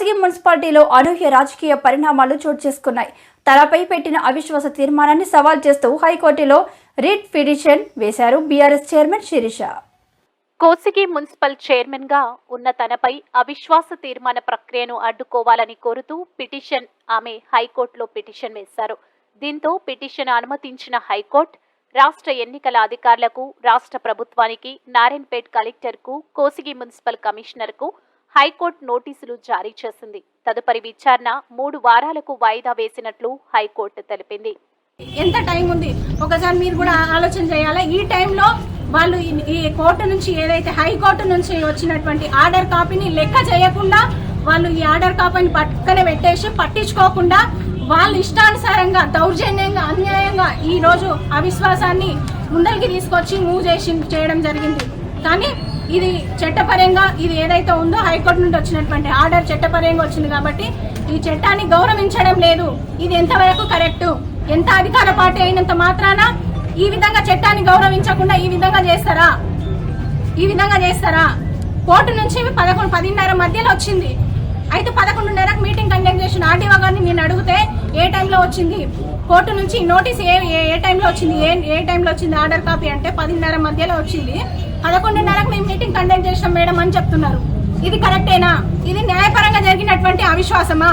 కోసిగి మున్సిపాలిటీలో అనూహ్య రాజకీయ పరిణామాలు చోటు చేసుకున్నాయి. తనపై పెట్టిన అవిశ్వాస తీర్మానాన్ని సవాల్ చేస్తూ హైకోర్టులో రిట్ పిటిషన్ వేశారు BRS chairman Shirisha. Kosigi municipal chairman గా ఉన్న తనపై అవిశ్వాస తీర్మాన ప్రక్రియను అడ్డుకోవాలని కోరుతూ పిటిషన్ ఆమె హైకోర్టులో పిటిషన్ వేశారు. దీంతో పిటిషన్ అనుమతించిన హైకోర్టు రాష్ట్ర ఎన్నికల అధికారులకు, రాష్ట్ర ప్రభుత్వానికి, నారాయణపేట్ కలెక్టర్కు, కోసిగి మున్సిపల్ కమిషనర్కు హైకోర్టు నోటీసులు జారీ చేసింది. తదుపరి విచారణ 3 వారాలకు వాయిదా వేసినట్లు హైకోర్టు తెలిపింది. ఎంత టైం ఉంది ఒకసారి మీరు కూడా ఆలోచన చేయాలి. ఈ టైంలో వాళ్ళు ఈ కోర్టు నుంచి ఏదైతే హైకోర్టు నుంచి వచ్చినటువంటి ఆర్డర్ కాపీని లెక్క చేయకుండా వాళ్ళు ఈ ఆర్డర్ కాపీని పక్కన పెట్టేసి పట్టించుకోకుండా వాళ్ళు ఇష్టానుసారంగా దౌర్జన్యంగా అన్యాయంగా ఈ రోజు అవిశ్వాసాన్ని ముందరికి తీసుకొచ్చి మూవ్ చేయడం జరిగింది. కానీ ఇది చట్టపరంగా ఇది ఏదైతే ఉందో హైకోర్టు నుండి వచ్చినటువంటి ఆర్డర్ చట్టపరంగా వచ్చింది కాబట్టి ఈ చట్టాన్ని గౌరవించడం లేదు. ఇది ఎంతవరకు కరెక్ట్? ఎంత అధికార పార్టీ అయినంత మాత్రాన ఈ విధంగా చట్టాన్ని గౌరవించకుండా ఈ విధంగా చేస్తారా? కోర్టు నుంచి 10:30 మధ్యలో వచ్చింది. అయితే 11:30కు మీటింగ్ కండక్ట్ చేసిన ఆర్డీఓ గారిని నేను అడిగితే ఏ టైంలో వచ్చింది కోర్టు నుంచి నోటీస్ ఏ టైంలో వచ్చింది ఏ టైంలో వచ్చింది ఆర్డర్ కాపీ అంటే 10:30 మధ్యలో వచ్చింది. 11:30కు మేము మీటింగ్ కండక్ట్ చేసాం మేడం అని చెప్తున్నారు. ఇది కరెక్టేనా? ఇది న్యాయపరంగా జరిగినటువంటి అవిశ్వాసమా?